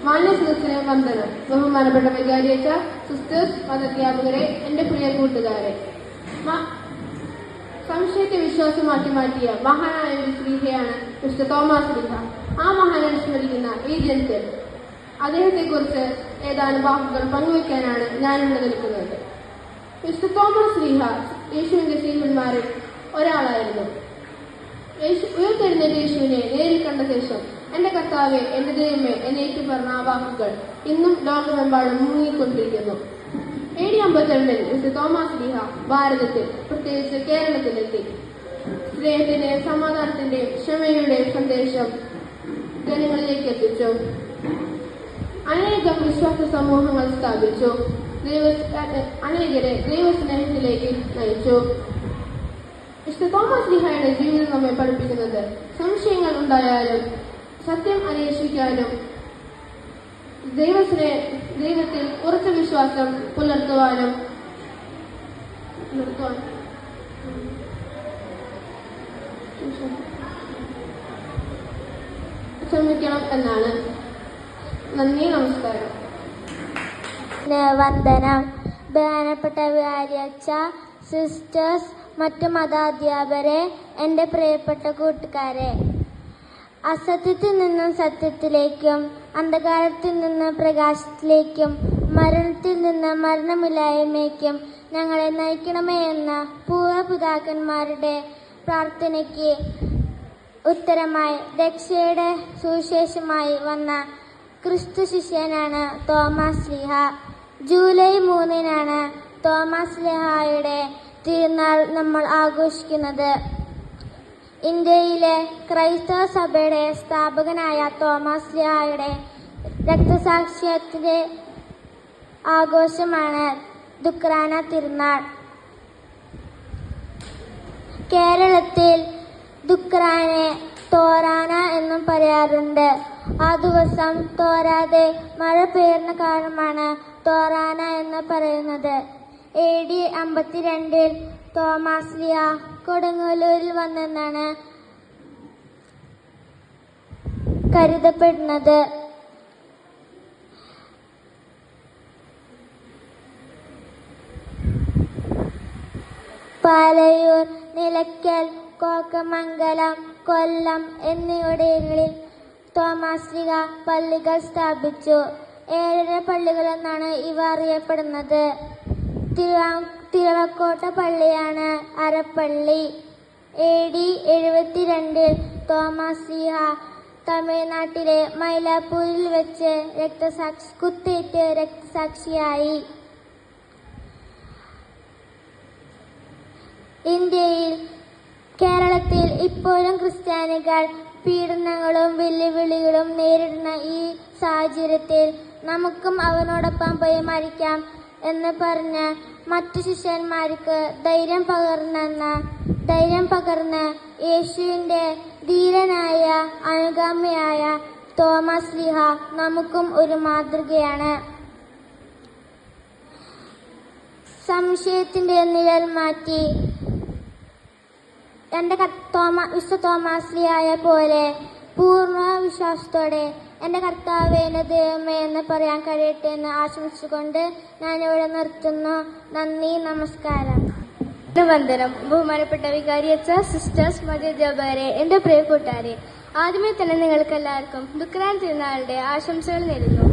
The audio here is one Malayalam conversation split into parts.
മാന്യസുഹൃത്തിന് വന്ദനം. ബഹുമാനപ്പെട്ട വികാരിയച്ച, സിസ്റ്റേഴ്സ്, മതാധ്യാപകരെ, എന്റെ പ്രിയ കൂട്ടുകാരെ, സംശയത്തെ വിശ്വാസമാക്കി മാറ്റിയ മഹാനായ ഒരു സ്ത്രീയാണ് മിസ്റ്റർ തോമസ് ലീഹ. ആ മഹാനെ സ്മരിക്കുന്ന ഈ ദിനത്തിൽ അദ്ദേഹത്തെക്കുറിച്ച് ഏതാനും വാക്കുകൾ പങ്കുവയ്ക്കാനാണ് ഞാനിവിടെ നിൽക്കുന്നത്. മിസ്റ്റർ തോമസ് ലീഹ യേശുവിന്റെ ശിഷ്യന്മാരിൽ ഒരാളായിരുന്നു. ഉയർത്തെഴുന്നേറ്റ യേശുവിനെ നേരിൽ കണ്ട ശേഷം എന്റെ കർത്താവെ, എന്റെ ദൈവമേ എന്നേറ്റു പറഞ്ഞ ആ വാക്കുകൾ ഇന്നും ലോകമെമ്പാടും മുങ്ങിക്കൊണ്ടിരിക്കുന്നു. AD 52 മിസ്റ്റർ തോമസ് ലീഹ ഭാരതത്തിൽ, പ്രത്യേകിച്ച് കേരളത്തിലെത്തി. സ്നേഹത്തിന്റെയും സമാധാനത്തിന്റെയും ക്ഷമയുടെയും സന്ദേശം ജനങ്ങളിലേക്ക് എത്തിച്ചു. അനേകം വിശ്വാസ സമൂഹങ്ങൾ സ്ഥാപിച്ചു. അനേകരെ ദൈവസ്നേഹത്തിലേക്ക് നയിച്ചു. മിസ്റ്റർ തോമസ് ലീഹയുടെ ജീവിതം നമ്മെ പഠിപ്പിക്കുന്നത് സംശയങ്ങൾ ഉണ്ടായാലും സത്യം അന്വേഷിക്കാനും ദൈവത്തിൽ ഉറച്ച വിശ്വാസം പുലർത്തുവാനും ശ്രമിക്കണം എന്നാണ്. നന്ദി, നമസ്കാരം. വന്ദനം. ബഹുമാനപ്പെട്ട വികാരിയച്ച, സിസ്റ്റേഴ്സ്, മറ്റു മതാധ്യാപകരെ, എൻ്റെ പ്രിയപ്പെട്ട കൂട്ടുകാരെ, അസത്യത്തിൽ നിന്നും സത്യത്തിലേക്കും അന്ധകാരത്തിൽ നിന്ന് പ്രകാശത്തിലേക്കും മരണത്തിൽ നിന്ന് മരണമില്ലായ്മയ്ക്കും ഞങ്ങളെ നയിക്കണമേ എന്ന പൂർവ്വപിതാക്കന്മാരുടെ പ്രാർത്ഥനയ്ക്ക് ഉത്തരമായി രക്ഷയുടെ സുവിശേഷമായി വന്ന ക്രിസ്തു ശിഷ്യനാണ് തോമസ് ലീഹ. ജൂലൈ 3 തോമസ് ലീഹയുടെ തിരുനാൾ നമ്മൾ ആഘോഷിക്കുന്നത്. ഇന്ത്യയിലെ ക്രൈസ്തവ സഭയുടെ സ്ഥാപകനായ തോമസ് ലീഹയുടെ രക്തസാക്ഷ്യത്തിന്റെ ആഘോഷമാണ് ദുഃഖ്രാന തിരുനാൾ. കേരളത്തിൽ ദുഃഖ്രാനെ തോരാന എന്നും പറയാറുണ്ട്. ആ ദിവസം തോരാതെ മഴ പെയ്യുന്ന കാരണമാണ് തോരാന എന്ന് പറയുന്നത്. AD 52 തോമസ് ലീഹ കൊടുങ്ങല്ലൂരിൽ വന്നെന്നാണ് കരുതപ്പെടുന്നത്. പാലയൂർ, നിലയ്ക്കൽ, കോക്കമംഗലം, കൊല്ലം എന്നിവിടങ്ങളിൽ തോമസ് ലീഹ പള്ളികൾ സ്ഥാപിച്ചു. 7 പള്ളികൾ എന്നാണ് ഇവ അറിയപ്പെടുന്നത്. തിളക്കോട്ട പള്ളിയാണ് അരപ്പള്ളി. AD 72 തോമസ് ലീഹ തമിഴ്നാട്ടിലെ മൈലാപ്പൂരിൽ വെച്ച് കുത്തേറ്റ് രക്തസാക്ഷിയായി. കേരളത്തിൽ ഇപ്പോഴും ക്രിസ്ത്യാനികൾ പീഡനങ്ങളും വെല്ലുവിളികളും നേരിടുന്ന ഈ സാഹചര്യത്തിൽ നമുക്കും അവനോടൊപ്പം പോയി മരിക്കാം എന്ന് പറഞ്ഞ് മറ്റു ശിഷ്യന്മാർക്ക് ധൈര്യം പകർന്ന് യേശുവിൻ്റെ ധീരനായ അനുഗാമിയായ തോമസ് ലീഹ നമുക്കും ഒരു മാതൃകയാണ്. സംശയത്തിൻ്റെ നിഴൽ മാറ്റി വിശുദ്ധ തോമസ് ലീഹയെ പോലെ പൂർണ്ണ വിശ്വാസത്തോടെ എൻ്റെ കർത്താവേ, എൻ്റെ ദൈവമേ എന്ന് പറയാൻ കഴിയട്ടെ എന്ന് ആശംസിച്ചുകൊണ്ട് ഞാനിവിടെ നിർത്തുന്നു. നന്ദി, നമസ്കാരം. വന്ദനം. ബഹുമാനപ്പെട്ട വികാരിയച്ച, സിസ്റ്റേഴ്സ്, മതാധ്യാപകരെ, എൻ്റെ പ്രിയ കൂട്ടുകാരെ, ആദ്യമേ തന്നെ നിങ്ങൾക്ക് എല്ലാവർക്കും ദുഃഖ്രാന തിരുനാളിന്റെ ആശംസകൾ നേരുന്നു.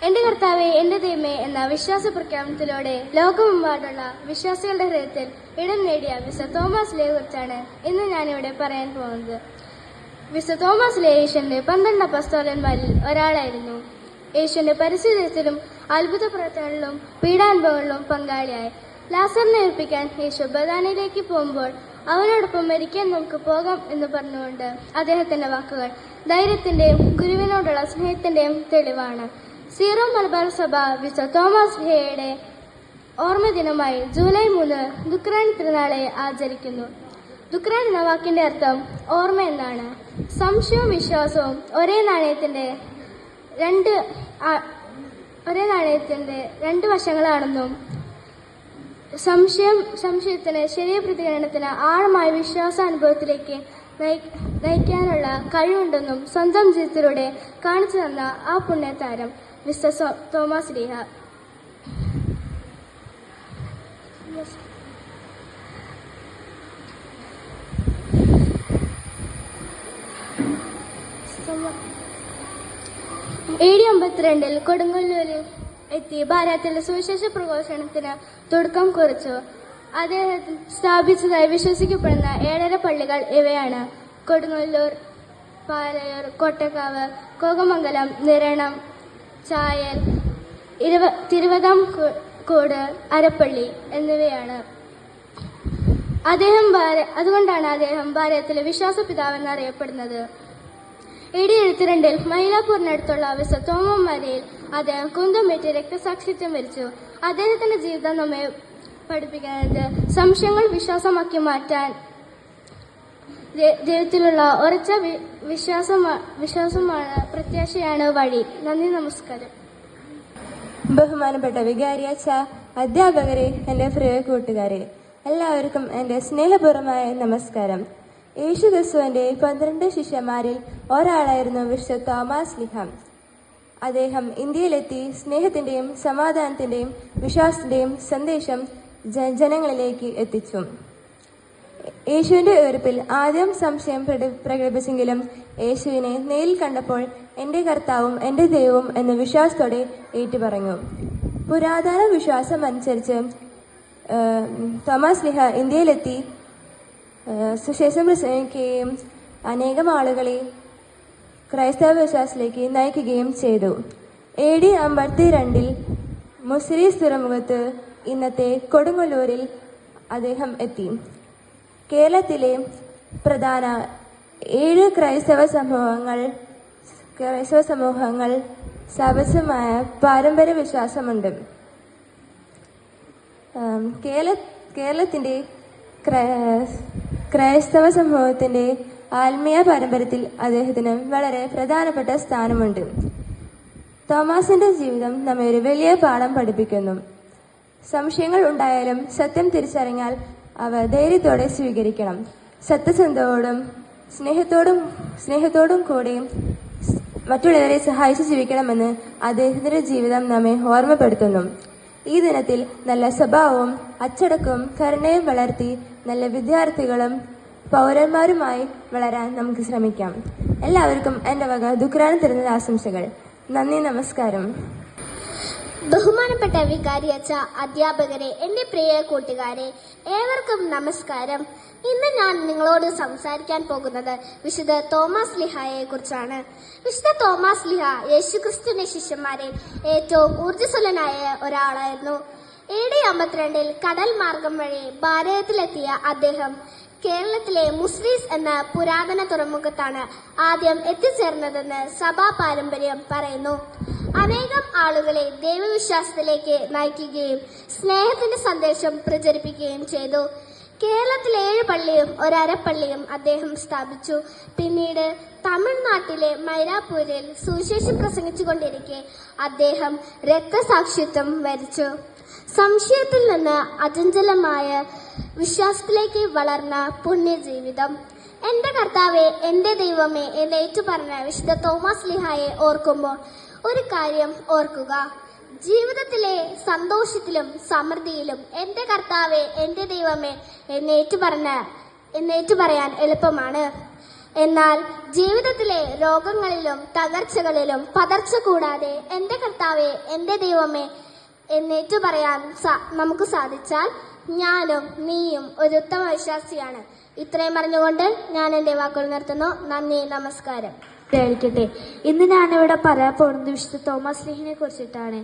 എൻ്റെ കർത്താവേ, എൻ്റെ ദൈവമേ എന്ന വിശ്വാസ പ്രഖ്യാപനത്തിലൂടെ ലോകമെമ്പാടുള്ള വിശ്വാസികളുടെ ഹൃദയത്തിൽ ഇടം നേടിയ മിസ്റ്റർ തോമസ് ലീഹയെ കുറിച്ചാണ് ഇന്ന് ഞാനിവിടെ പറയാൻ പോകുന്നത്. മിസ്റ്റർ തോമസ് ലീഹ യേശുവിന്റെ 12 അപ്പോസ്തലന്മാരിൽ ഒരാളായിരുന്നു. യേശുവിന്റെ പരിശുദ്ധത്തിലും അത്ഭുത പ്രവർത്തനങ്ങളിലും പീഡാനുഭവങ്ങളിലും പങ്കാളിയായി. ലാസറിനെ ഉയർപ്പിക്കാൻ യേശു ബഥാനിയിലേക്ക് പോകുമ്പോൾ അവനോടൊപ്പം മരിക്കാൻ നമുക്ക് പോകാം എന്ന് പറഞ്ഞുകൊണ്ട് അദ്ദേഹത്തിന്റെ വാക്കുകൾ ധൈര്യത്തിന്റെയും ഗുരുവിനോടുള്ള സ്നേഹത്തിന്റെയും തെളിവാണ്. സീറോ മലബാർ സഭ വിശുദ്ധ തോമസ് ലീഹയുടെ ഓർമ്മ ദിനമായി ജൂലൈ 3 ദുഃഖ്രാന തിരുനാളെ ആചരിക്കുന്നു. ദുഃഖ്രാന എന്ന വാക്കിന്റെ അർത്ഥം ഓർമ്മ എന്നാണ്. സംശയവും വിശ്വാസവും ഒരേ നാണയത്തിന്റെ രണ്ട് വശങ്ങളാണെന്നും സംശയത്തിന് ശരിയ പ്രതികരണത്തിന് ആഴമായ വിശ്വാസാനുഭവത്തിലേക്ക് നയിക്കാനുള്ള കഴിവുണ്ടെന്നും സ്വന്തം ജീവിതത്തിലൂടെ കാണിച്ചു തന്ന ആ പുണ്യതാരം മിസ്റ്റർ തോമസ് ലീഹ. AD 52 കൊടുങ്ങല്ലൂരിൽ എത്തി ഭാരതത്തിലെ സുവിശേഷ പ്രഘോഷണത്തിന് തുടക്കം കുറിച്ചു. അദ്ദേഹം സ്ഥാപിച്ചതായി വിശ്വസിക്കപ്പെടുന്ന 7 പള്ളികൾ ഇവയാണ്: കൊടുങ്ങല്ലൂർ, പാലയൂർ, കൊട്ടക്കാവ്, കോകമംഗലം, നിരണം, ചായൽ, തിരുവിതാംകൂട്, അരപ്പള്ളി എന്നിവയാണ്. അതുകൊണ്ടാണ് അദ്ദേഹം ഭാരതത്തിലെ വിശ്വാസ പിതാവെന്ന് അറിയപ്പെടുന്നത്. AD 72 മൈലാപ്പൂരിനടുത്തുള്ള വിശുദ്ധ തോമമലയിൽ അദ്ദേഹം കുന്തമേറ്റ് രക്തസാക്ഷിത്വം വരിച്ചു. അദ്ദേഹത്തിന്റെ ജീവിതം നമ്മെ പഠിപ്പിക്കുന്നത് സംശയങ്ങൾ വിശ്വാസമാക്കി മാറ്റാൻ ദൈവത്തിലുള്ള ഉറച്ച വിശ്വാസമാണ് പ്രത്യാശയാണ് വഴി. നന്ദി, നമസ്കാരം. ബഹുമാനപ്പെട്ട വികാരിയച്ഛ, അധ്യാപകരെ, എൻ്റെ പ്രിയ കൂട്ടുകാരെ, എല്ലാവർക്കും എൻ്റെ സ്നേഹപൂർവമായ നമസ്കാരം. യേശുക്രിസ്തുവിന്റെ 12 ശിഷ്യന്മാരിൽ ഒരാളായിരുന്നു വിശുദ്ധ തോമസ് ലീഹ. അദ്ദേഹം ഇന്ത്യയിലെത്തി സ്നേഹത്തിന്റെയും സമാധാനത്തിന്റെയും വിശ്വാസത്തിന്റെയും സന്ദേശം ജനങ്ങളിലേക്ക് എത്തിച്ചു. യേശുവിന്റെ ഉയർപ്പിൽ ആദ്യം സംശയം പ്രകടിപ്പിച്ചെങ്കിലും യേശുവിനെ നേരിൽ കണ്ടപ്പോൾ എന്റെ കർത്താവും എന്റെ ദൈവവും എന്ന വിശ്വാസത്തോടെ ഏറ്റുപറഞ്ഞു. പുരാതന വിശ്വാസം അനുസരിച്ച് തോമസ് ലീഹ ഇന്ത്യയിലെത്തി സുശേഷം പ്രസംഗിക്കുകയും അനേകം ആളുകളെ ക്രൈസ്തവ വിശ്വാസത്തിലേക്ക് നയിക്കുകയും ചെയ്തു. AD 52 മുസിരീസ് തുറമുഖത്ത് ഇന്നത്തെ കൊടുങ്ങല്ലൂരിൽ അദ്ദേഹം എത്തി. കേരളത്തിലെ പ്രധാന 7 ക്രൈസ്തവ സമൂഹങ്ങൾ സ്ഥാപിതമായ പാരമ്പര്യ വിശ്വാസമുണ്ട്. കേരളത്തിന്റെ ക്രൈസ്തവ സമൂഹത്തിന്റെ ആത്മീയ പാരമ്പര്യത്തിൽ അദ്ദേഹത്തിന് വളരെ പ്രധാനപ്പെട്ട സ്ഥാനമുണ്ട്. തോമസിന്റെ ജീവിതം നമ്മെ ഒരു വലിയ പാഠം പഠിപ്പിക്കുന്നു. സംശയങ്ങൾ ഉണ്ടായാലും സത്യം തിരിച്ചറിഞ്ഞാൽ അവ ധൈര്യത്തോടെ സ്വീകരിക്കണം. സത്യസന്ധതയോടും സ്നേഹത്തോടും കൂടി മറ്റുള്ളവരെ സഹായിച്ച് ജീവിക്കണമെന്ന് അദ്ദേഹത്തിന്റെ ജീവിതം നമ്മെ ഓർമ്മപ്പെടുത്തുന്നു. ഈ ദിനത്തിൽ നല്ല സ്വഭാവവും അച്ചടക്കവും കരുണയും വളർത്തി നല്ല വിദ്യാർത്ഥികളും പൗരന്മാരുമായി വളരാൻ നമുക്ക് ശ്രമിക്കാം. എല്ലാവർക്കും എൻ്റെ വക ദുഃഖാന തിരുനാൾ ആശംസകൾ. നന്ദി, നമസ്കാരം. ബഹുമാനപ്പെട്ട വികാരിയച്ഛ, അധ്യാപകരെ, എൻ്റെ പ്രിയ കൂട്ടുകാരെ, ഏവർക്കും നമസ്കാരം. ഇന്ന് ഞാൻ നിങ്ങളോട് സംസാരിക്കാൻ പോകുന്നത് വിശുദ്ധ തോമസ് ലീഹയെ കുറിച്ചാണ്. വിശുദ്ധ തോമസ് ലീഹ യേശുക്രിസ്തുവിന്റെ ശിഷ്യന്മാരിൽ ഏറ്റവും ഊർജ്ജസ്വലനായ ഒരാളായിരുന്നു. AD 52 കടൽ മാർഗം വഴി ഭാരതത്തിലെത്തിയ അദ്ദേഹം കേരളത്തിലെ മുസിരീസ് എന്ന പുരാതന തുറമുഖത്താണ് ആദ്യം എത്തിച്ചേർന്നതെന്ന് സഭാ പാരമ്പര്യം പറയുന്നു. അനേകം ആളുകളെ ദൈവവിശ്വാസത്തിലേക്ക് നയിക്കുകയും സ്നേഹത്തിന്റെ സന്ദേശം പ്രചരിപ്പിക്കുകയും ചെയ്തു. കേരളത്തിൽ 7 പള്ളിയും ഒരരപ്പള്ളിയും അദ്ദേഹം സ്ഥാപിച്ചു. പിന്നീട് തമിഴ്നാട്ടിലെ മൈലാപ്പൂരിൽ സുവിശേഷം പ്രസംഗിച്ചുകൊണ്ടിരിക്കെ അദ്ദേഹം രക്തസാക്ഷിത്വം വരിച്ചു. സംശയത്തിൽ നിന്ന് അചഞ്ചലമായ വിശ്വാസത്തിലേക്ക് വളർന്ന പുണ്യജീവിതം. എന്റെ കർത്താവെ, എന്റെ ദൈവമേ എന്ന് ഏറ്റുപറഞ്ഞ വിശുദ്ധ തോമസ് ലീഹയെ ഓർക്കുമ്പോൾ ഒരു കാര്യം ഓർക്കുക: ജീവിതത്തിലെ സന്തോഷത്തിലും സമൃദ്ധിയിലും എന്റെ കർത്താവെ, എന്റെ ദൈവമേ എന്നേറ്റുപറയാൻ എളുപ്പമാണ്. എന്നാൽ ജീവിതത്തിലെ രോഗങ്ങളിലും തകർച്ചകളിലും പതർച്ച കൂടാതെ എന്റെ കർത്താവെ, എന്റെ ദൈവമേ എന്നേറ്റുപറയാൻ നമുക്ക് സാധിച്ചാൽ ഞാനും നീയും ഒരു ഉത്തമ വിശ്വാസിയാണ്. ഇത്രയും പറഞ്ഞുകൊണ്ട് ഞാൻ എൻ്റെ വാക്കുകൾ നിർത്തുന്നു. നന്ദി, നമസ്കാരം. ായിരിക്കട്ടെ. ഇന്ന് ഞാനിവിടെ പറയാൻ പോകുന്നത് വിശുദ്ധ തോമസ് ലീഹിനെ കുറിച്ചിട്ടാണ്.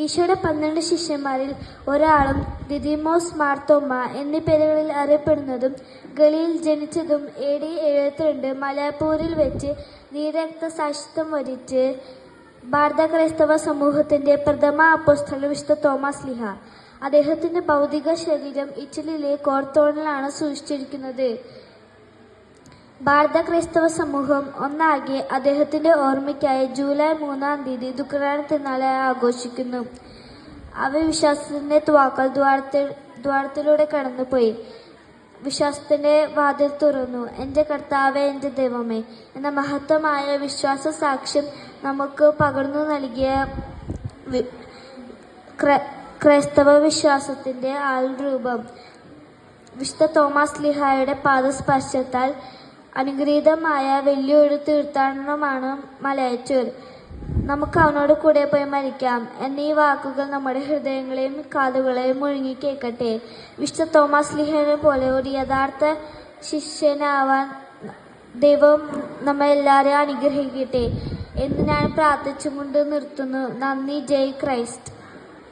ഈശോയുടെ 12 ശിഷ്യന്മാരിൽ ഒരാളും ദിദിമോസ്, മാർത്തോമ്മ എന്നീ പേരുകളിൽ അറിയപ്പെടുന്നതും ഗലിയിൽ ജനിച്ചതും AD 72 മലയാപ്പൂരിൽ വെച്ച് നീരക്തസാക്ഷിത്വം വരിച്ച് ഭാരത ക്രൈസ്തവ സമൂഹത്തിന്റെ പ്രഥമ അപ്പോസ്തലൻ വിശുദ്ധ തോമസ് ലീഹ. അദ്ദേഹത്തിന്റെ ഭൗതിക ശരീരം ഇറ്റലിയിലെ കോർത്തോണിലാണ് സൂക്ഷിച്ചിരിക്കുന്നത്. ഭാരത ക്രൈസ്തവ സമൂഹം ഒന്നാകെ അദ്ദേഹത്തിന്റെ ഓർമ്മയ്ക്കായി ജൂലൈ 3-ാം തീയതി ദുഃഖാന തിരുനാളായി ആഘോഷിക്കുന്നു. അവ വിശ്വാസത്തിന്റെ ദ്വാരത്തിലൂടെ കടന്നുപോയി. വിശ്വാസത്തിന്റെ വാതിൽ തുറന്നു. എൻ്റെ കർത്താവേ, എൻ്റെ ദൈവമേ എന്ന മഹത്വമായ വിശ്വാസ സാക്ഷ്യം നമുക്ക് പകർന്നു നൽകിയ ക്രൈസ്തവ വിശ്വാസത്തിന്റെ ആൾരൂപം വിശുദ്ധ തോമസ് ലീഹായുടെ പാദസ്പർശത്താൽ അനുഗ്രഹീതമായ വലിയൊരു തീർത്ഥാടനമാണ് മലയാറ്റൂർ. നമുക്ക് അവനോട് കൂടെ പോയി മരിക്കാം എന്നീ വാക്കുകൾ നമ്മുടെ ഹൃദയങ്ങളെയും കാതുകളെയും മുഴുങ്ങി കേൾക്കട്ടെ. വിശുദ്ധ തോമസ് ലീഹയെ പോലെ ഒരു യഥാർത്ഥ ശിഷ്യനാവാൻ ദൈവം നമ്മെല്ലാവരെയും അനുഗ്രഹിക്കട്ടെ എന്ന് ഞാൻ പ്രാർത്ഥിച്ചുകൊണ്ട് നിർത്തുന്നു. നന്ദി. ജയ് ക്രൈസ്റ്റ്.